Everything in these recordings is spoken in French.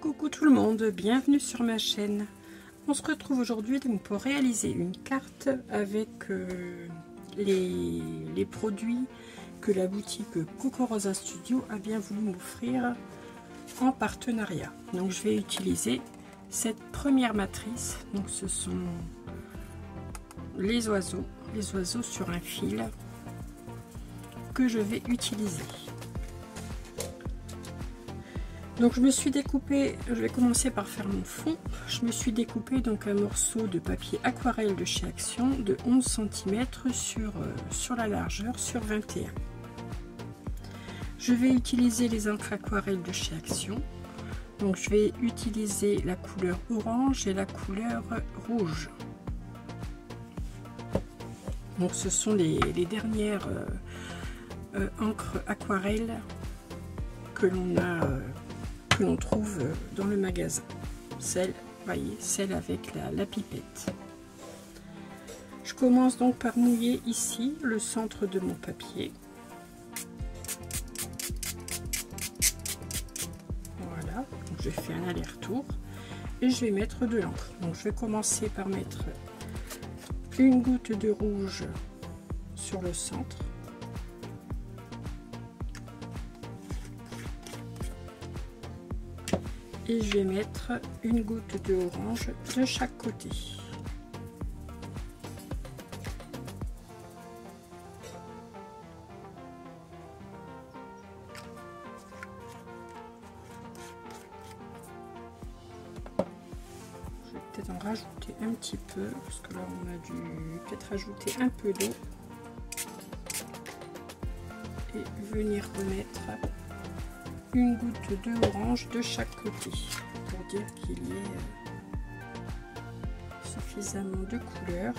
Coucou tout le monde, bienvenue sur ma chaîne. On se retrouve aujourd'hui pour réaliser une carte avec les produits que la boutique Coco Rosa Studio a bien voulu m'offrir en partenariat. Donc je vais utiliser cette première matrice. Donc ce sont les oiseaux sur un fil que je vais utiliser. Donc je me suis découpé, je vais commencer par faire mon fond. Je me suis découpé donc un morceau de papier aquarelle de chez Action de 11 cm sur la largeur sur 21. Je vais utiliser les encres aquarelles de chez Action. Donc je vais utiliser la couleur orange et la couleur rouge. Donc ce sont les dernières encres aquarelles que l'on trouve dans le magasin. Celle, voyez, celle avec la pipette. Je commence donc par mouiller ici le centre de mon papier. Voilà, donc je fais un aller-retour et je vais mettre de l'encre. Donc je vais commencer par mettre une goutte de rouge sur le centre. Et je vais mettre une goutte de orange de chaque côté. Je vais peut-être en rajouter un petit peu, parce que là on a dû peut-être rajouter un peu d'eau. Et venir remettre une goutte de orange de chaque côté pour dire qu'il y ait suffisamment de couleur.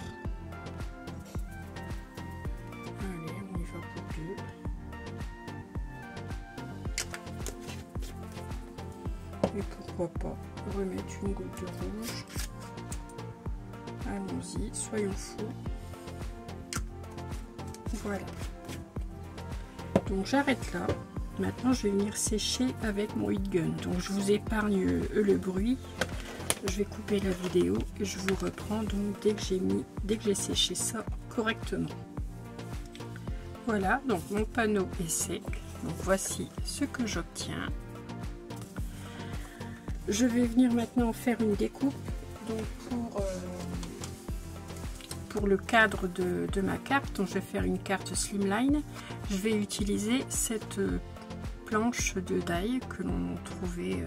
Allez, on y va pour deux. Et pourquoi pas remettre une goutte de rouge. Allons-y, soyons fous. Voilà. Donc j'arrête là. Maintenant, je vais venir sécher avec mon heat gun. Donc, je vous épargne le bruit. Je vais couper la vidéo et je vous reprends donc dès que j'ai séché ça correctement. Voilà, donc mon panneau est sec. Donc, voici ce que j'obtiens. Je vais venir maintenant faire une découpe. Donc, pour le cadre de ma carte, donc je vais faire une carte slimline. Je vais utiliser cette planche de die que l'on trouvait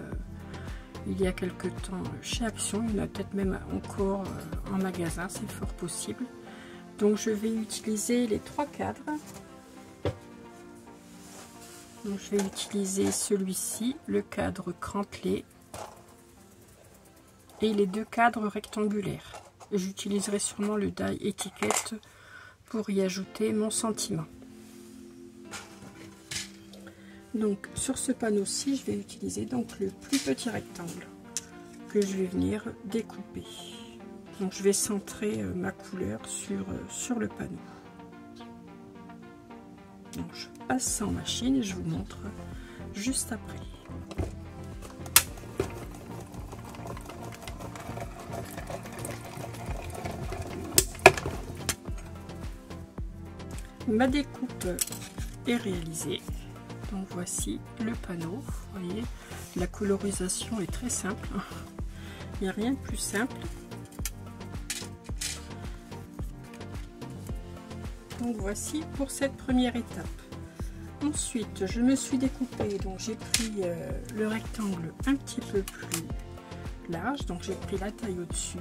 il y a quelque temps chez Action. Il y en a peut-être même encore en magasin, c'est fort possible. Donc je vais utiliser les trois cadres. Donc je vais utiliser celui-ci, le cadre crantelé, et les deux cadres rectangulaires. J'utiliserai sûrement le die étiquette pour y ajouter mon sentiment. Donc sur ce panneau-ci, je vais utiliser donc le plus petit rectangle que je vais venir découper. Donc je vais centrer ma couleur sur le panneau. Donc je passe ça en machine et je vous montre juste après. Ma découpe est réalisée. Donc voici le panneau. Vous voyez, la colorisation est très simple. Il n'y a rien de plus simple. Donc voici pour cette première étape. Ensuite, je me suis découpée. Donc j'ai pris le rectangle un petit peu plus large. Donc j'ai pris la taille au-dessus,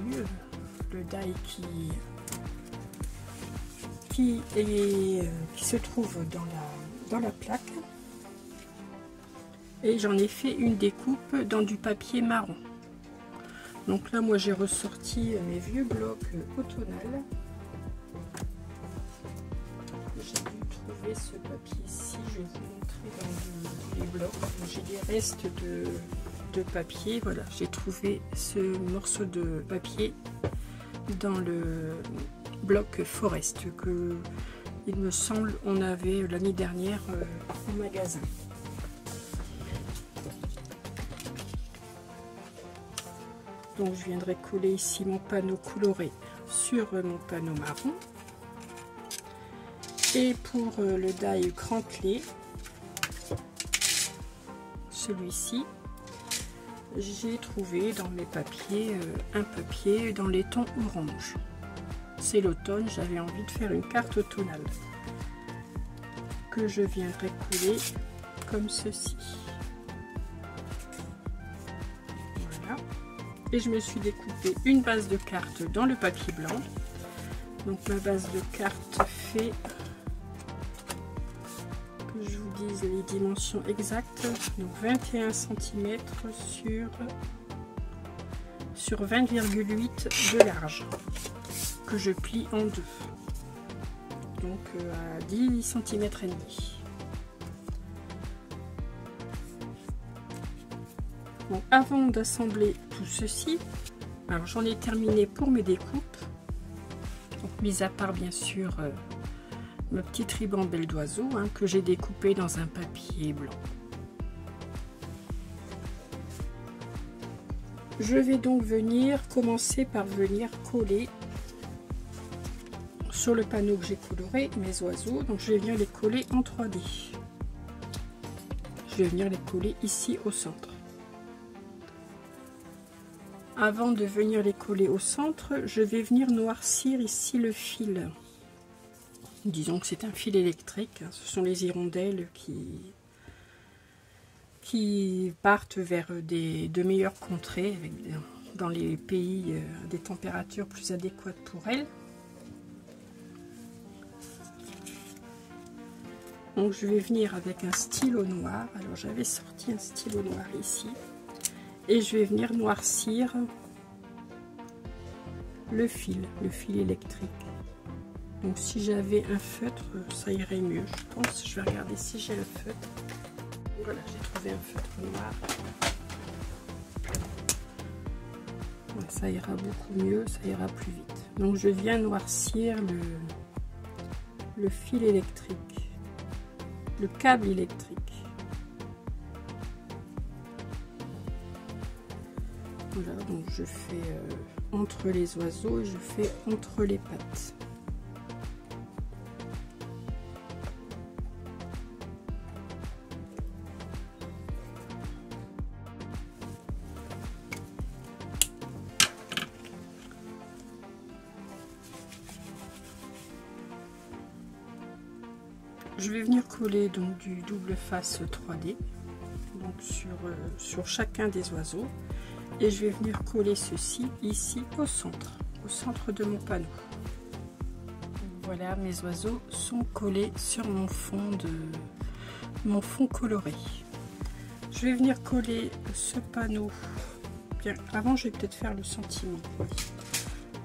le die qui se trouve dans la plaque. Et j'en ai fait une découpe dans du papier marron. Donc là, moi, j'ai ressorti mes vieux blocs Autonal. J'ai dû trouver ce papier-ci. Je vais vous montrer dans les blocs. J'ai des restes de papier. Voilà, j'ai trouvé ce morceau de papier dans le bloc Forest que, il me semble, on avait l'année dernière au magasin. Donc je viendrai coller ici mon panneau coloré sur mon panneau marron. Et pour le die crantelé, celui-ci, j'ai trouvé dans mes papiers un papier dans les tons orange. C'est l'automne, j'avais envie de faire une carte automnale que je viendrai coller comme ceci. Voilà. Et je me suis découpé une base de carte dans le papier blanc. Donc ma base de carte fait, que je vous dise les dimensions exactes, donc 21 cm sur 20,8 de large, que je plie en deux, donc à 10 cm et demi. Bon, avant d'assembler tout ceci, alors j'en ai terminé pour mes découpes, donc mis à part bien sûr ma petite ribambelle d'oiseau que j'ai découpé dans un papier blanc. Je vais donc commencer par venir coller sur le panneau que j'ai coloré mes oiseaux. Donc je vais venir les coller en 3D. Je vais venir les coller ici au centre. Avant de venir les coller au centre, je vais venir noircir ici le fil. Disons que c'est un fil électrique, ce sont les hirondelles qui partent vers de meilleures contrées, dans les pays à des températures plus adéquates pour elles. Donc je vais venir avec un stylo noir, alors j'avais sorti un stylo noir ici, et je vais venir noircir le fil électrique. Donc si j'avais un feutre, ça irait mieux, je pense. Je vais regarder si j'ai un feutre. Voilà, j'ai trouvé un feutre noir. Ouais, ça ira beaucoup mieux, ça ira plus vite. Donc je viens noircir le fil électrique, le câble électrique. Voilà, donc je fais entre les oiseaux et je fais entre les pattes. Je vais venir coller donc du double face 3D donc sur chacun des oiseaux, et je vais venir coller ceci ici au centre de mon panneau. Voilà, mes oiseaux sont collés sur mon fond coloré. Je vais venir coller ce panneau. Bien, avant je vais peut-être faire le sentiment.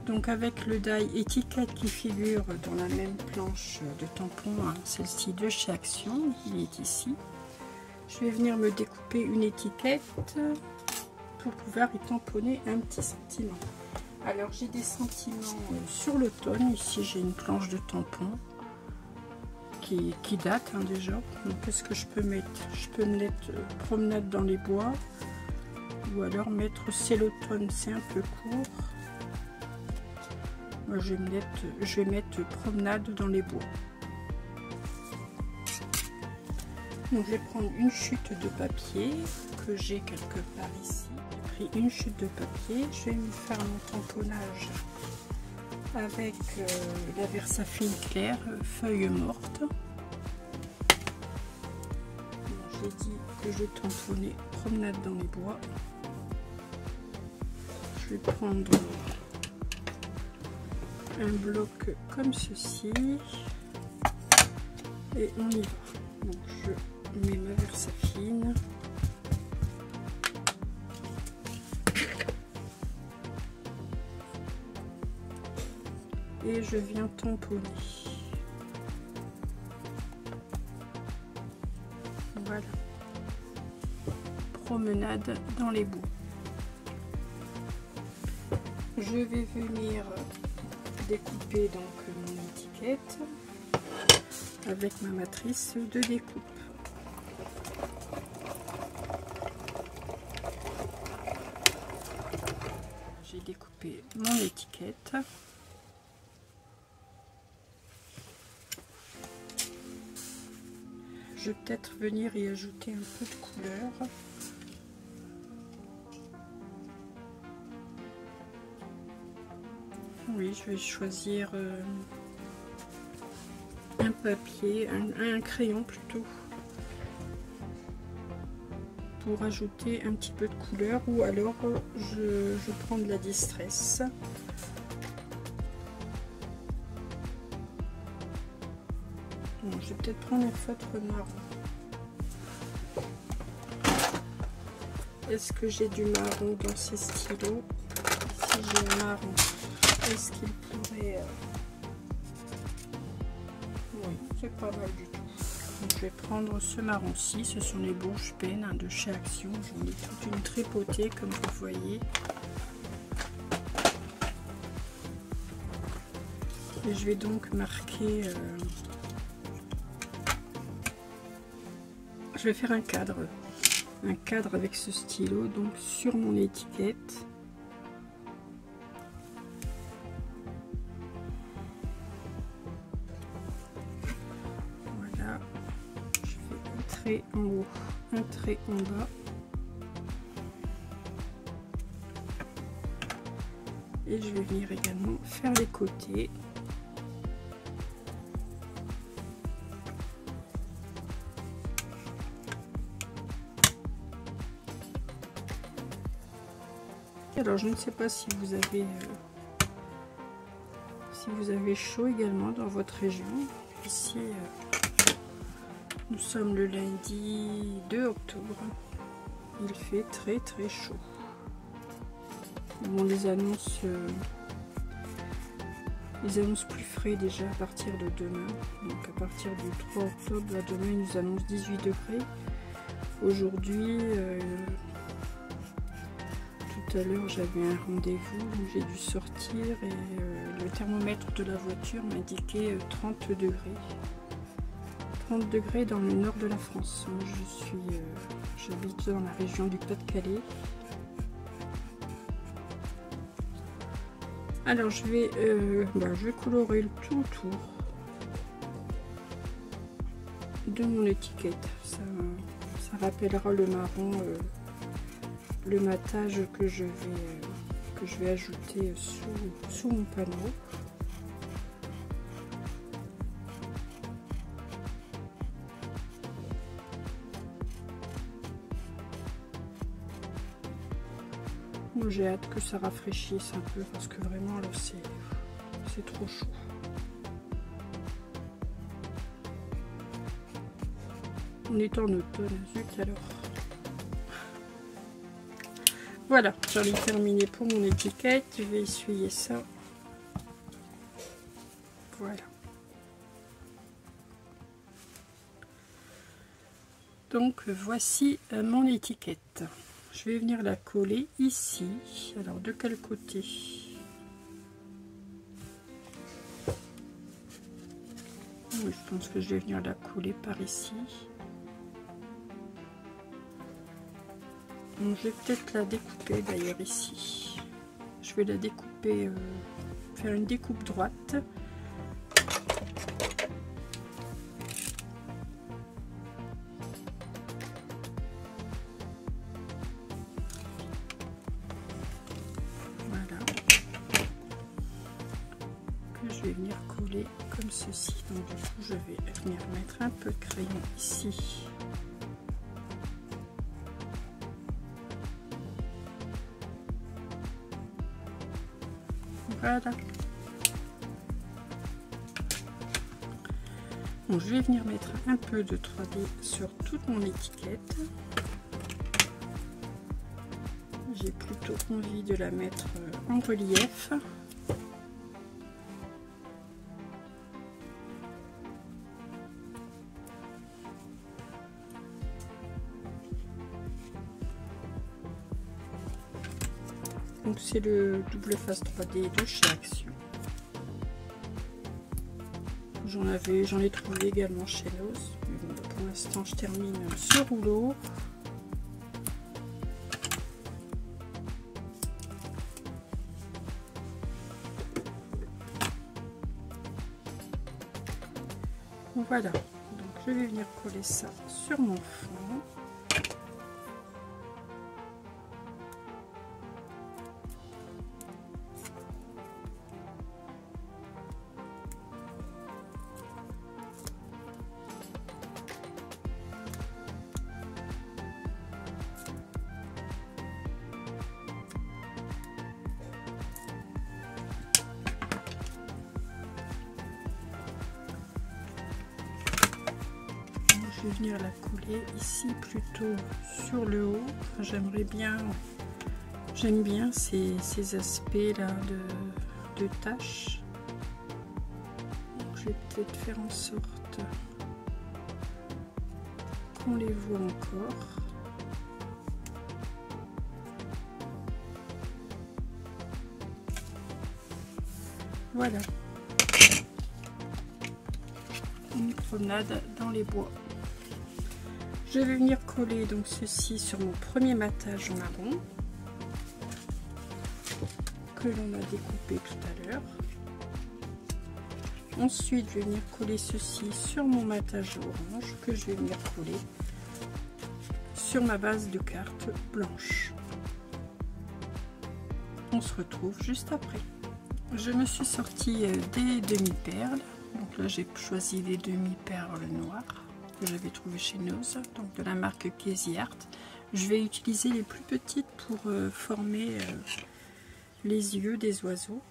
Donc avec le die étiquette qui figure dans la même planche de tampon, celle-ci de chez Action, il est ici. Je vais venir me découper une étiquette pour pouvoir y tamponner un petit sentiment. Alors j'ai des sentiments sur l'automne, ici j'ai une planche de tampon qui date déjà. Donc qu'est-ce que je peux mettre? Je peux mettre promenade dans les bois, ou alors c'est l'automne, c'est un peu court. Je vais mettre promenade dans les bois. Donc je vais prendre une chute de papier que j'ai quelque part ici. J'ai pris une chute de papier. Je vais me faire mon tamponnage avec la Versafine claire, feuille morte. J'ai dit que je tamponnais promenade dans les bois. Je vais prendre un bloc comme ceci et on y va. Donc je mets ma Versafine et je viens tamponner. Voilà, promenade dans les bois. Je vais venir découper donc mon étiquette avec ma matrice de découpe. découper mon étiquette. Je vais peut-être venir y ajouter un peu de couleur. Oui, je vais choisir un papier, un crayon plutôt, pour ajouter un petit peu de couleur, ou alors je prends de la distress. Bon, je vais peut-être prendre un feutre marron. Est-ce que j'ai du marron dans ces stylos? Si j'ai un marron, est-ce qu'il pourrait... Oui, c'est pas mal du tout. Donc, je vais prendre ce marron-ci. Ce sont les bouches peines de chez Action. J'en ai toute une tripotée, comme vous voyez. Et je vais donc marquer... je vais faire un cadre avec ce stylo, donc sur mon étiquette. Voilà, je fais un trait en haut, un trait en bas, et je vais venir également faire les côtés. Alors je ne sais pas si vous avez chaud également dans votre région. Ici nous sommes le lundi 2 octobre. Il fait très très chaud. On les annonce plus frais déjà à partir de demain. Donc à partir du 3 octobre, demain ils nous annoncent 18 degrés. Aujourd'hui, tout à l'heure j'avais un rendez-vous où j'ai dû sortir et le thermomètre de la voiture m'indiquait 30 degrés. 30 degrés dans le nord de la France. Moi j'habite dans la région du Pas-de-Calais. Alors je vais colorer le tout autour de mon étiquette. Ça rappellera le marron, le matage que je vais ajouter sous mon panneau. Moi j'ai hâte que ça rafraîchisse un peu parce que vraiment là c'est trop chaud. On est en automne, zut alors. Voilà, j'en ai terminé pour mon étiquette. Je vais essuyer ça. Voilà. Donc voici mon étiquette. Je vais venir la coller ici. Alors de quel côté? Oui, je pense que je vais venir la coller par ici. Donc, je vais peut-être la découper d'ailleurs ici. Je vais la découper, faire une découpe droite. Voilà. Que je vais venir coller comme ceci. Donc du coup je vais venir mettre un peu de crayon ici. Voilà. Donc, je vais venir mettre un peu de 3D sur toute mon étiquette. J'ai plutôt envie de la mettre en relief. Donc c'est le double face 3D de chez Action. J'en ai trouvé également chez Lowe's. Mais bon, pour l'instant je termine ce rouleau. Voilà, donc je vais venir coller ça sur mon fond. Je vais venir la coller ici plutôt sur le haut. Enfin, j'aime bien ces aspects là de taches. Donc, je vais peut-être faire en sorte qu'on les voit encore. Voilà, une promenade dans les bois. Je vais venir coller donc ceci sur mon premier matage marron que l'on a découpé tout à l'heure. Ensuite, je vais venir coller ceci sur mon matage orange que je vais venir coller sur ma base de carte blanche. On se retrouve juste après. Je me suis sortie des demi-perles. Donc là, j'ai choisi les demi-perles noires que j'avais trouvé chez Nose, donc de la marque Casey Art. Je vais utiliser les plus petites pour former les yeux des oiseaux.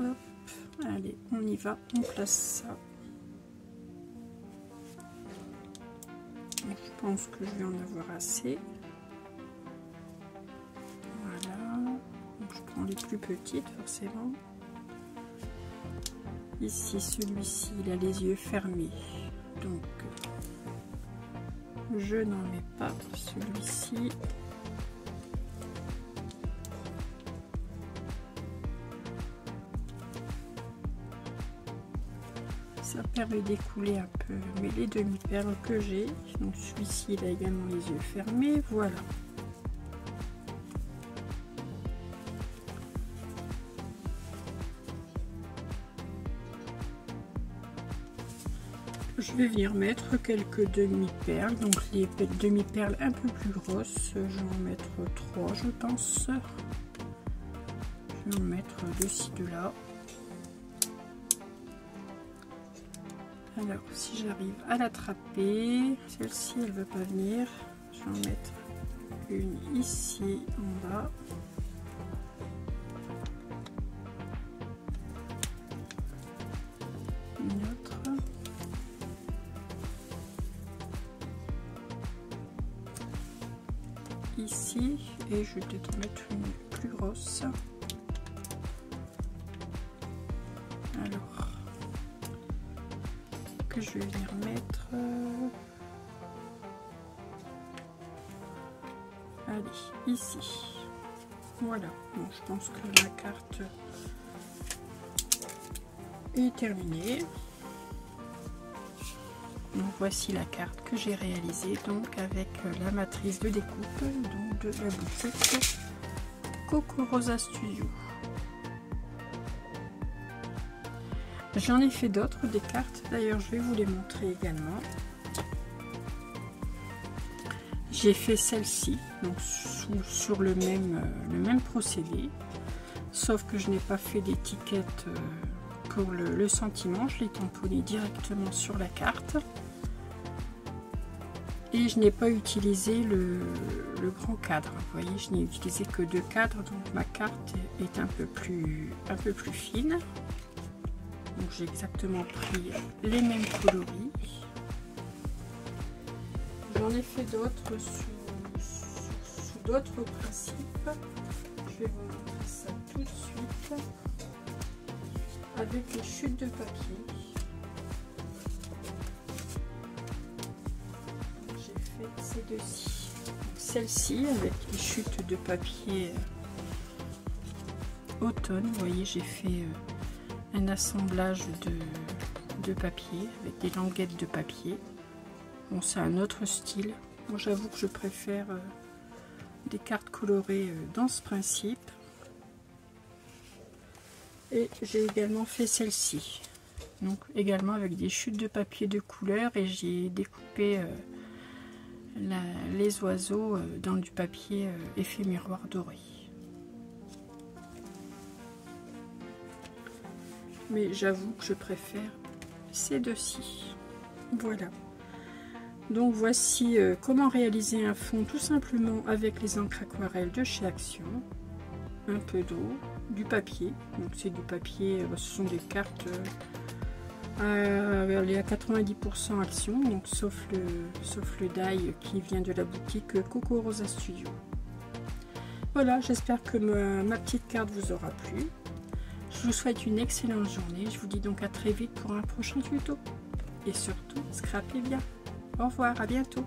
Hop, allez, on y va, on place ça. Donc, je pense que je vais en avoir assez. Je prends les plus petites forcément. Ici, celui-ci, il a les yeux fermés, donc je n'en mets pas. Celui-ci, ça permet d'écouler un peu mais les demi-perles que j'ai. Donc celui-ci, il a également les yeux fermés. Voilà. Je vais venir mettre quelques demi-perles, donc les demi-perles un peu plus grosses, je vais en mettre 3 je pense. Je vais en mettre de ci, de là. Alors si j'arrive à l'attraper, celle-ci elle ne veut pas venir, je vais en mettre une ici en bas. Une autre. Ici, et je vais peut-être mettre une plus grosse. Alors que je vais venir mettre allez ici. Voilà, bon, je pense que la carte est terminée. Donc voici la carte que j'ai réalisée donc avec la matrice de découpe donc de la boutique Coco Rosa Studio. J'en ai fait d'autres des cartes, d'ailleurs je vais vous les montrer également. J'ai fait celle-ci donc sur le même procédé, sauf que je n'ai pas fait d'étiquette pour le sentiment, je l'ai tamponné directement sur la carte. Et je n'ai pas utilisé le grand cadre. Vous voyez, je n'ai utilisé que 2 cadres, donc ma carte est un peu plus fine. Donc j'ai exactement pris les mêmes coloris. J'en ai fait d'autres sous d'autres principes. Je vais vous montrer ça tout de suite avec les chutes de papier. Ces deux-ci, celle-ci avec les chutes de papier automne. Vous voyez, j'ai fait un assemblage de papier avec des languettes de papier. Bon, c'est un autre style. Moi, j'avoue que je préfère des cartes colorées dans ce principe. Et j'ai également fait celle-ci. Donc également avec des chutes de papier de couleur, et j'ai découpé les oiseaux dans du papier effet miroir doré. Mais j'avoue que je préfère ces deux-ci. Voilà. Donc voici comment réaliser un fond tout simplement avec les encres aquarelles de chez Action. Un peu d'eau, du papier. Donc c'est du papier, ce sont des cartes elle est à 90% Action, donc sauf le die qui vient de la boutique Coco Rosa Studio. Voilà, j'espère que ma petite carte vous aura plu. Je vous souhaite une excellente journée. Je vous dis donc à très vite pour un prochain tuto. Et surtout, scrapez bien. Au revoir, à bientôt.